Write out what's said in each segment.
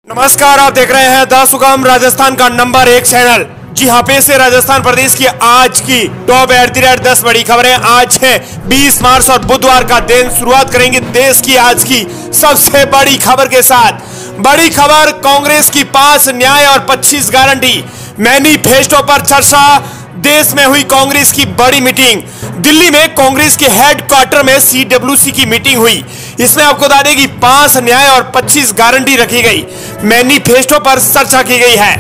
नमस्कार, आप देख रहे हैं द सुगम राजस्थान का नंबर 1 चैनल। जी हाँ, पेश है राजस्थान प्रदेश की आज की टॉप 10 बड़ी खबरें। आज है 20 मार्च और बुधवार का दिन। शुरुआत करेंगे देश की आज की सबसे बड़ी खबर के साथ। बड़ी खबर, कांग्रेस की 5 न्याय और 25 गारंटी मैनिफेस्टो पर चर्चा। देश में हुई कांग्रेस की बड़ी मीटिंग। दिल्ली में कांग्रेस के हेडक्वार्टर में CWC की मीटिंग हुई। इसमें आपको बता दें कि 5 न्याय और 25 गारंटी रखी गई। मैनिफेस्टो पर चर्चा की गई है।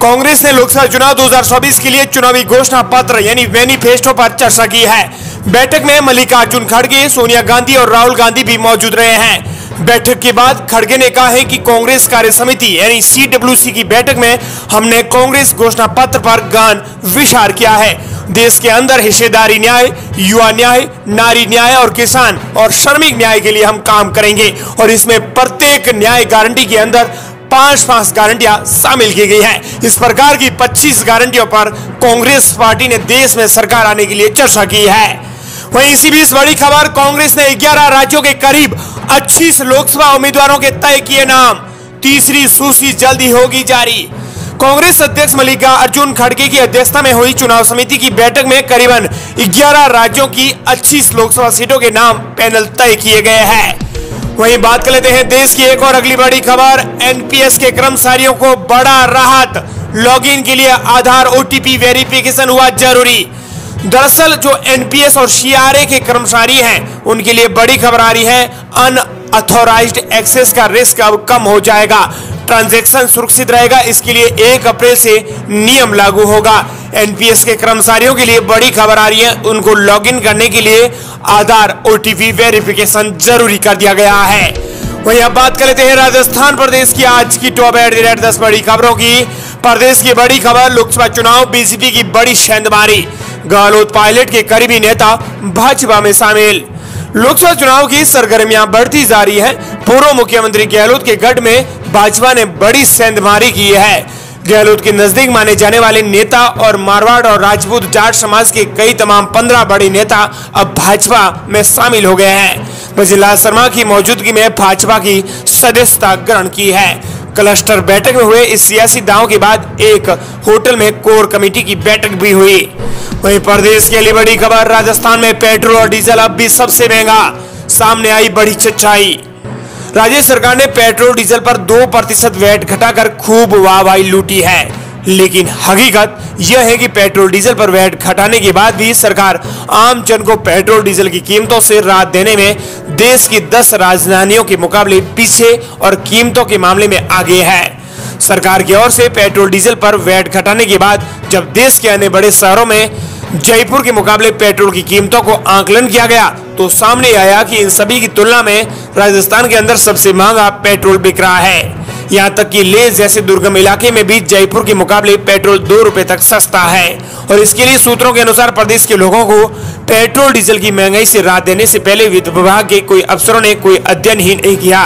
कांग्रेस ने लोकसभा चुनाव 2024 के लिए चुनावी घोषणा पत्र यानी मैनिफेस्टो पर चर्चा की है। बैठक में मल्लिकार्जुन खड़गे, सोनिया गांधी और राहुल गांधी भी मौजूद रहे हैं। बैठक के बाद खड़गे ने कहा है कि कांग्रेस कार्य समिति यानी CWC की बैठक में हमने कांग्रेस घोषणा पत्र पर गहन विचार किया है। देश के अंदर हिस्सेदारी न्याय, युवा न्याय, नारी न्याय और किसान और श्रमिक न्याय के लिए हम काम करेंगे और इसमें प्रत्येक न्याय गारंटी के अंदर 5 गारंटियां शामिल की गई हैं। इस प्रकार की 25 गारंटियों पर कांग्रेस पार्टी ने देश में सरकार आने के लिए चर्चा की है। वहीं इसी बीच बड़ी खबर, कांग्रेस ने 11 राज्यों के करीब 25 लोकसभा उम्मीदवारों के तय किए नाम। तीसरी सूची जल्दी होगी जारी। कांग्रेस अध्यक्ष मल्लिकार्जुन खड़गे की अध्यक्षता में हुई चुनाव समिति की बैठक में करीबन 11 राज्यों की 25 लोकसभा सीटों के नाम पैनल तय किए गए हैं। वहीं बात कर लेते हैं देश की एक और अगली बड़ी खबर। NPS के कर्मचारियों को बड़ा राहत। लॉगिन के लिए आधार OTP वेरिफिकेशन हुआ जरूरी। दरअसल जो NPS और CRA के कर्मचारी हैं उनके लिए बड़ी खबर आ रही है। अनऑथोराइज्ड एक्सेस का रिस्क अब कम हो जाएगा। ट्रांजैक्शन सुरक्षित रहेगा। इसके लिए 1 अप्रैल से नियम लागू होगा। NPS के कर्मचारियों के लिए बड़ी खबर आ रही है। उनको लॉगिन करने के लिए आधार OTP वेरिफिकेशन जरूरी कर दिया गया है। वहीं अब बात कर लेते हैं राजस्थान प्रदेश की आज की टॉप 10 बड़ी खबरों की। प्रदेश की बड़ी खबर, लोकसभा चुनाव, BJP की बड़ी सेंधमारी। गहलोत पायलट के करीबी नेता भाजपा में शामिल। लोकसभा चुनाव की सरगर्मियां बढ़ती जा रही है। पूर्व मुख्यमंत्री गहलोत के गढ़ में भाजपा ने बड़ी सेंधमारी की है। गहलोत के नजदीक माने जाने वाले नेता और मारवाड़ और राजपूत जाट समाज के कई तमाम 15 बड़े नेता अब भाजपा में शामिल हो गए हैं। भजनलाल शर्मा की मौजूदगी में भाजपा की सदस्यता ग्रहण की है। क्लस्टर बैठक में हुए इस सियासी दांव के बाद एक होटल में कोर कमेटी की बैठक भी हुई। वहीं प्रदेश के लिए बड़ी खबर, राजस्थान में पेट्रोल और डीजल अब भी सबसे महंगा। सामने आई बड़ी सच्चाई। राज्य सरकार ने पेट्रोल डीजल पर 2% वैट घटाकर खूब वाहवाही लूटी है। लेकिन हकीकत यह है कि पेट्रोल डीजल पर वैट घटाने के बाद भी सरकार आम जन को पेट्रोल डीजल की कीमतों से राहत देने में देश की 10 राजधानियों के मुकाबले पीछे और कीमतों के मामले में आगे है। सरकार की ओर से पेट्रोल डीजल पर वैट घटाने के बाद जब देश के अन्य बड़े शहरों में जयपुर के मुकाबले पेट्रोल की कीमतों को आकलन किया गया तो सामने आया कि इन सभी की तुलना में राजस्थान के अंदर सबसे महंगा पेट्रोल बिक रहा है। यहाँ तक कि लेह जैसे दुर्गम इलाके में भी जयपुर के मुकाबले पेट्रोल 2 रुपए तक सस्ता है। और इसके लिए सूत्रों के अनुसार प्रदेश के लोगों को पेट्रोल डीजल की महंगाई से राहत देने से पहले वित्त विभाग के कोई अफसरों ने कोई अध्ययन ही नहीं किया।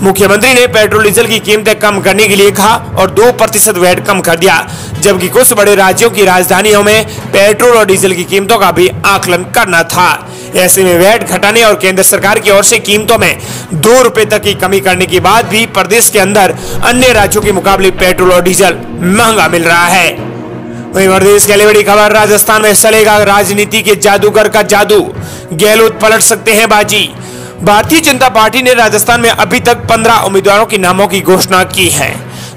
मुख्यमंत्री ने पेट्रोल डीजल की कीमतें कम करने के लिए कहा और 2% वैट कम कर दिया, जबकि कुछ बड़े राज्यों की राजधानियों में पेट्रोल और डीजल की कीमतों का भी आकलन करना था। ऐसे में वैट घटाने और केंद्र सरकार की ओर से कीमतों में 2 रुपए तक की कमी करने के बाद भी प्रदेश के अंदर अन्य राज्यों के मुकाबले पेट्रोल और डीजल महंगा मिल रहा है। वहीं प्रदेश के लिए बड़ी खबर, राजस्थान में चलेगा राजनीति के जादूगर का जादू। गहलोत पलट सकते हैं बाजी। भारतीय जनता पार्टी ने राजस्थान में अभी तक 15 उम्मीदवारों के नामों की घोषणा की है।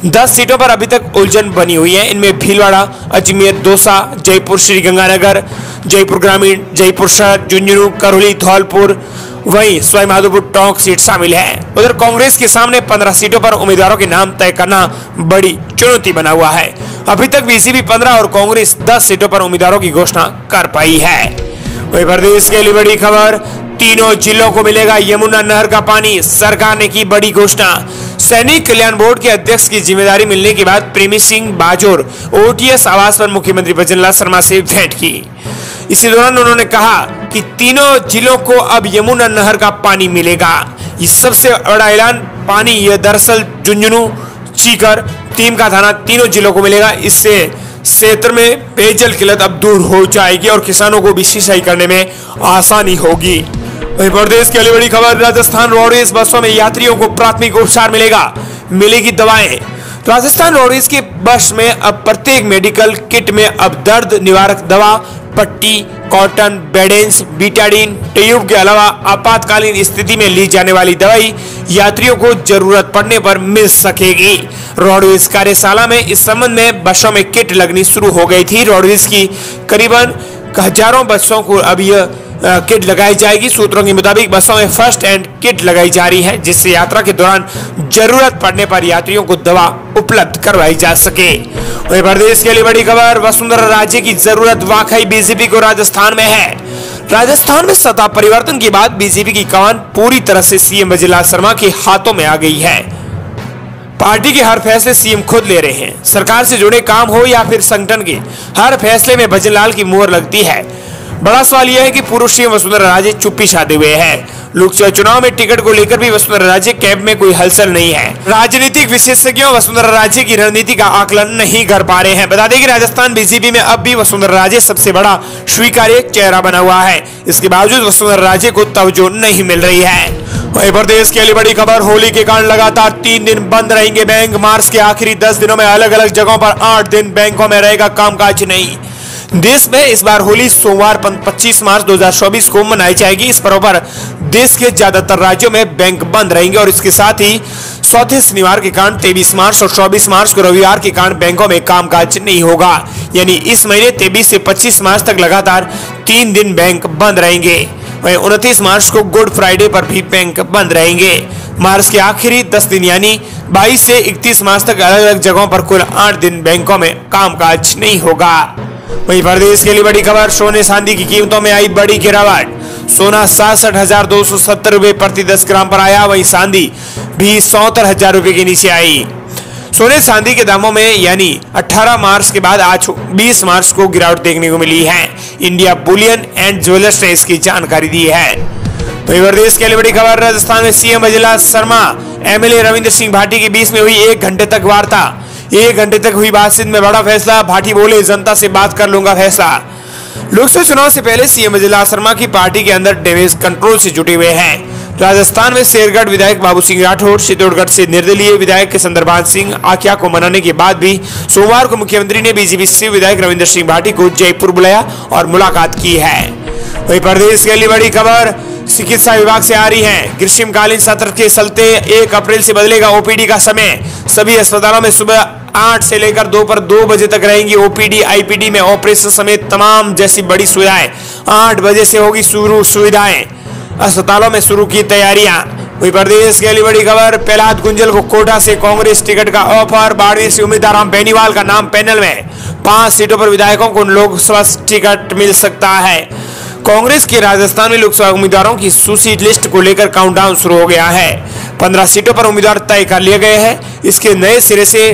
10 सीटों पर अभी तक उलझन बनी हुई है। इनमें भीलवाड़ा, अजमेर, दौसा, जयपुर श्रीगंगानगर, जयपुर ग्रामीण, जयपुर शहर, झुंझुनू, करौली, धौलपुर, वहीं सवाईमाधोपुर टोंक सीट शामिल है। उधर कांग्रेस के सामने 15 सीटों पर उम्मीदवारों के नाम तय करना बड़ी चुनौती बना हुआ है। अभी तक BJP 15 और कांग्रेस 10 सीटों पर उम्मीदवारों की घोषणा कर पाई है। वहीं प्रदेश के लिए बड़ी खबर, तीनों जिलों को मिलेगा यमुना नहर का पानी। सरकार ने की बड़ी घोषणा। सैनिक कल्याण बोर्ड के अध्यक्ष की जिम्मेदारी मिलने के बाद प्रेमी सिंह बाजोर OTS आवास पर मुख्यमंत्री भजनलाल शर्मा से भेंट की। इसी दौरान उन्होंने कहा कि तीनों जिलों को अब यमुना नहर का पानी मिलेगा। ये सबसे बड़ा ऐलान। पानी यह दरअसल झुंझुनू, सीकर, टीमका थाना तीनों जिलों को मिलेगा। इससे क्षेत्र में पेयजल किल्लत अब दूर हो जाएगी और किसानों को भी सिंचाई करने में आसानी होगी। वहीं प्रदेश की अगली बड़ी खबर, राजस्थान रोडवेज बसों में यात्रियों को प्राथमिक उपचार मिलेगा। मिलेगी दवाएं। राजस्थान रोडवेज के बस में अब प्रत्येक मेडिकल किट में अब दर्द निवारक दवा, पट्टी, कॉटन, बेडेंस, बीटाडीन, ट्यूब के अलावा आपातकालीन स्थिति में ली जाने वाली दवाई यात्रियों को जरूरत पड़ने पर मिल सकेगी। रोडवेज कार्यशाला में इस संबंध में बसों में किट लगनी शुरू हो गई थी। रोडवेज की करीबन हजारों बसों को अब यह किट लगाई जाएगी। सूत्रों के मुताबिक बसों में फर्स्ट एड किट लगाई जा रही है, जिससे यात्रा के दौरान जरूरत पड़ने पर यात्रियों को दवा उपलब्ध करवाई जा सके। वहीं प्रदेश के लिए बड़ी खबर, वसुंधरा राजे की जरूरत वाकई बीजेपी को राजस्थान में है। राजस्थान में सत्ता परिवर्तन के बाद बीजेपी की कमान पूरी तरह से सीएम भजनलाल शर्मा के हाथों में आ गई है। पार्टी के हर फैसले सीएम खुद ले रहे हैं। सरकार से जुड़े काम हो या फिर संगठन के, हर फैसले में भजनलाल की मोहर लगती है। बड़ा सवाल यह है कि पूर्व सीएम वसुंधरा राजे चुप्पी छाते हुए हैं। लोकसभा चुनाव में टिकट को लेकर भी वसुंधरा राजे कैंप में कोई हलचल नहीं है। राजनीतिक विशेषज्ञों वसुंधरा राजे की रणनीति का आकलन नहीं कर पा रहे हैं। बता दें कि राजस्थान बीजेपी में अब भी वसुंधरा राजे सबसे बड़ा स्वीकार्य चेहरा बना हुआ है। इसके बावजूद वसुंधरा राजे को तवज्जो नहीं मिल रही है। वहीं प्रदेश के लिए बड़ी खबर, होली के कारण लगातार 3 दिन बंद रहेंगे बैंक। मार्च के आखिरी 10 दिनों में अलग अलग जगहों पर 8 दिन बैंकों में रहेगा कामकाज नहीं। देश में इस बार होली सोमवार 25 मार्च 2024 को मनाई जाएगी। इस पर्व पर देश के ज्यादातर राज्यों में बैंक बंद रहेंगे और इसके साथ ही चौथे शनिवार के कारण 23 मार्च और 24 मार्च को रविवार के कारण बैंकों में कामकाज नहीं होगा। यानी इस महीने 23 से 25 मार्च तक लगातार 3 दिन बैंक बंद रहेंगे। वहीं 29 मार्च को गुड फ्राइडे पर भी बैंक बंद रहेंगे। मार्च के आखिरी 10 दिन यानी 22 से 31 मार्च तक अलग अलग जगहों पर कुल 8 दिन बैंकों में कामकाज नहीं होगा। वहीं प्रदेश के लिए बड़ी खबर, सोने चांदी की कीमतों में आई बड़ी गिरावट। सोना 67,270 रुपए प्रति 10 ग्राम पर आया। वहीं चांदी भी 74,000 रुपए के नीचे आई। सोने चांदी के दामों में यानी 18 मार्च के बाद आज 20 मार्च को गिरावट देखने को मिली है। इंडिया बुलियन एंड ज्वेलर्स ने इसकी जानकारी दी है। वहीं प्रदेश के लिए बड़ी खबर, राजस्थान में सीएम भजनलाल शर्मा एमएलए रविंद्र सिंह भाटी के बीच में हुई 1 घंटे तक वार्ता। 1 घंटे तक हुई बातचीत में बड़ा फैसला। भाटी बोले, जनता से बात कर लूंगा फैसला। लोकसभा चुनाव से पहले सीएम भजनलाल शर्मा की पार्टी के अंदर डैमेज कंट्रोल से जुटे हुए हैं। राजस्थान में शेरगढ़ विधायक बाबू सिंह राठौड़, चित्तौड़गढ़ से निर्दलीय विधायक किशनदरपाल सिंह आख्या को मनाने के बाद भी सोमवार को मुख्यमंत्री ने बीजेपी से विधायक रविंद्र सिंह भाटी को जयपुर बुलाया और मुलाकात की है। वहीं प्रदेश के लिए बड़ी खबर चिकित्सा विभाग से आ रही है। ग्रीष्मकालीन सत्र के चलते 1 अप्रैल से बदलेगा ओपीडी का समय। सभी अस्पतालों में सुबह 8 से लेकर दोपहर 2 बजे तक रहेंगी ओपीडी। आईपीडी में ऑपरेशन समेत तमाम जैसी बड़ी सुविधाएं 8 बजे से होगी शुरू। सुविधाएं अस्पतालों में शुरू की तैयारियां। वहीं प्रदेश के लिए बड़ी खबर, प्रहलाद गुंजल को कोटा से कांग्रेस टिकट का ऑफर। बाड़मेर से उम्मीदवार राम बेनीवाल का नाम पैनल में। 5 सीटों पर विधायकों को लोकसभा टिकट मिल सकता है। कांग्रेस के राजस्थान में लोकसभा उम्मीदवारों की सूची लिस्ट को लेकर काउंटडाउन शुरू हो गया है। 15 सीटों पर उम्मीदवार तय कर लिए गए हैं। इसके नए सिरे से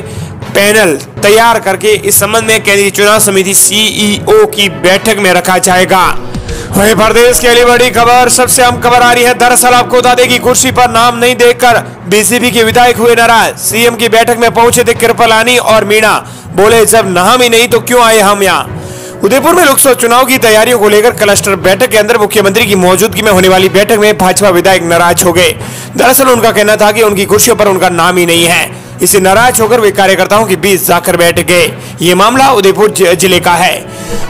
पैनल तैयार करके इस संबंध में केंद्रीय चुनाव समिति सीईओ की बैठक में रखा जाएगा। वहीं प्रदेश के लिए बड़ी खबर, सबसे अहम खबर आ रही है। दरअसल आपको बता दें कि कुर्सी पर नाम नहीं देखकर बीजेपी के विधायक हुए नाराज। सीएम की बैठक में पहुंचे थे कृपलानी और मीणा, बोले जब नाम ही नहीं तो क्यों आए हम यहाँ। उदयपुर में लोकसभा चुनाव की तैयारियों को लेकर क्लस्टर बैठक के अंदर मुख्यमंत्री की मौजूदगी में होने वाली बैठक में भाजपा विधायक नाराज हो गए। दरअसल उनका कहना था कि उनकी कुर्सियों पर उनका नाम ही नहीं है। इससे नाराज होकर वे कार्यकर्ताओं के बीच जाकर बैठ गए। ये मामला उदयपुर जिले का है।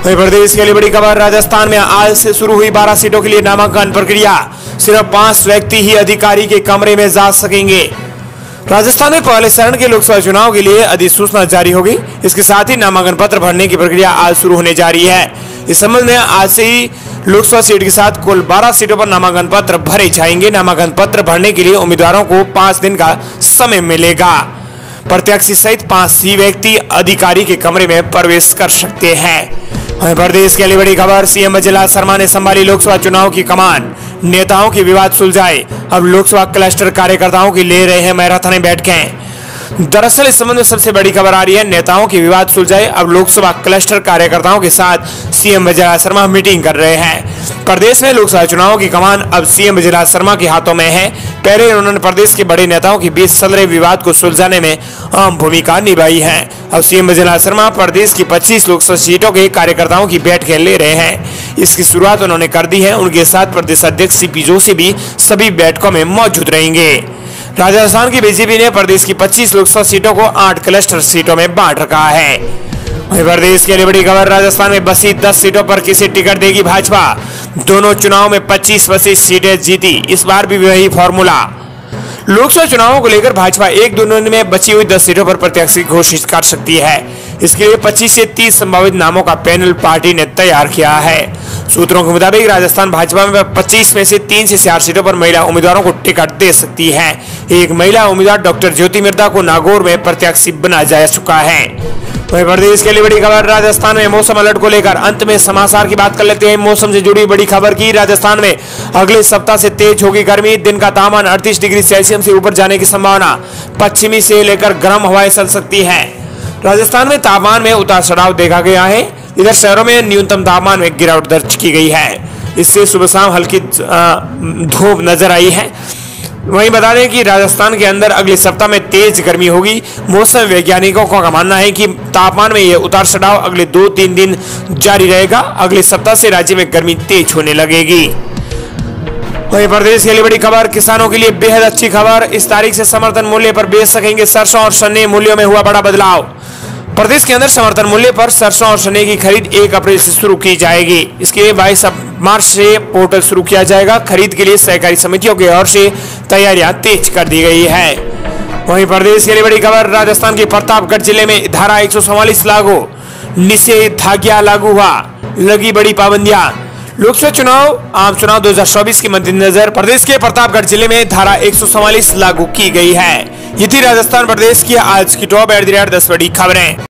वहीं प्रदेश के लिए बड़ी खबर, राजस्थान में आज से शुरू हुई 12 सीटों के लिए नामांकन प्रक्रिया। सिर्फ 5 व्यक्ति ही अधिकारी के कमरे में जा सकेंगे। राजस्थान में पहले चरण के लोकसभा चुनाव के लिए अधिसूचना जारी होगी। इसके साथ ही नामांकन पत्र भरने की प्रक्रिया आज शुरू होने जा रही है। इस संबंध में आज से ही लोकसभा सीट के साथ कुल 12 सीटों पर नामांकन पत्र भरे जाएंगे। नामांकन पत्र भरने के लिए उम्मीदवारों को 5 दिन का समय मिलेगा। प्रत्याशी सहित 5 ही व्यक्ति अधिकारी के कमरे में प्रवेश कर सकते हैं। प्रदेश के लिए बड़ी खबर, सीएम भजनलाल शर्मा ने संभाली लोकसभा चुनाव की कमान। नेताओं की विवाद सुलझाए, अब लोकसभा क्लस्टर कार्यकर्ताओं की ले रहे हैं मैराथन बैठकें। दरअसल इस संबंध में सबसे बड़ी खबर आ रही है, नेताओं की विवाद सुलझाए, अब लोकसभा क्लस्टर कार्यकर्ताओं के साथ सीएम भजनलाल शर्मा मीटिंग कर रहे हैं। प्रदेश में लोकसभा चुनाव की कमान अब सीएम भजनलाल शर्मा के हाथों में है। पहले उन्होंने प्रदेश के बड़े नेताओं के बीच चल रहे विवाद को सुलझाने में अहम भूमिका निभाई है। अब सीएम भजनलाल शर्मा प्रदेश की 25 लोकसभा सीटों के कार्यकर्ताओं की बैठकें ले रहे हैं। इसकी शुरुआत उन्होंने कर दी है। उनके साथ प्रदेश अध्यक्ष सीपी जोशी भी सभी बैठकों में मौजूद रहेंगे। राजस्थान की बीजेपी ने प्रदेश की 25 लोकसभा सीटों को 8 क्लस्टर सीटों में बांट रखा है। वहीं प्रदेश के लिए बड़ी खबर, राजस्थान में बसी 10 सीटों पर किसे टिकट देगी भाजपा। दोनों चुनाव में 25-25 सीटें जीती, इस बार भी वही फॉर्मूला। लोकसभा चुनावों को लेकर भाजपा एक दो दिन में बची हुई 10 सीटों पर प्रत्याशी घोषित कर सकती है। इसके लिए 25 से 30 संभावित नामों का पैनल पार्टी ने तैयार किया है। सूत्रों के मुताबिक राजस्थान भाजपा में 25 में से 3 से 4 सीटों पर महिला उम्मीदवारों को टिकट दे सकती है। एक महिला उम्मीदवार डॉक्टर ज्योति मिर्धा को नागौर में प्रत्याशी बनाया जा चुका है। वहीं प्रदेश के लिए बड़ी खबर, राजस्थान में मौसम अलर्ट को लेकर अंत में समाचार की बात कर लेते हैं। मौसम से जुड़ी बड़ी खबर की, राजस्थान में अगले सप्ताह से तेज होगी गर्मी। दिन का तापमान 38 डिग्री सेल्सियस से ऊपर जाने की संभावना। पश्चिमी से लेकर गर्म हवाएं चल सकती है। राजस्थान में तापमान में उतार चढ़ाव देखा गया है। इधर शहरों में न्यूनतम तापमान में गिरावट दर्ज की गई है। इससे सुबह शाम हल्की धूप नजर आई है। वहीं बता दें कि राजस्थान के अंदर अगले सप्ताह में तेज गर्मी होगी। मौसम वैज्ञानिकों का मानना है कि तापमान में यह उतार चढ़ाव अगले 2-3 दिन जारी रहेगा। अगले सप्ताह से राज्य में गर्मी तेज होने लगेगी। वहीं प्रदेश के लिए बड़ी खबर, किसानों के लिए बेहद अच्छी खबर। इस तारीख से समर्थन मूल्य पर बेच सकेंगे सरसों और चने। मूल्यों में हुआ बड़ा बदलाव। प्रदेश के अंदर समर्थन मूल्य पर सरसों और चने की खरीद 1 अप्रैल से शुरू की जाएगी। इसके लिए 22 मार्च से पोर्टल शुरू किया जाएगा। खरीद के लिए सहकारी समितियों की ओर से तैयारियां तेज कर दी गई है। वहीं प्रदेश के लिए बड़ी खबर, राजस्थान के प्रतापगढ़ जिले में धारा 144 लागू, निषेधाज्ञा लागू हुआ, लगी बड़ी पाबंदियां। लोकसभा चुनाव आम चुनाव 2024 के मद्देनजर प्रदेश के प्रतापगढ़ जिले में धारा 144 लागू की गई है। ये थी राजस्थान प्रदेश की आज की टॉप 10 बड़ी खबरें।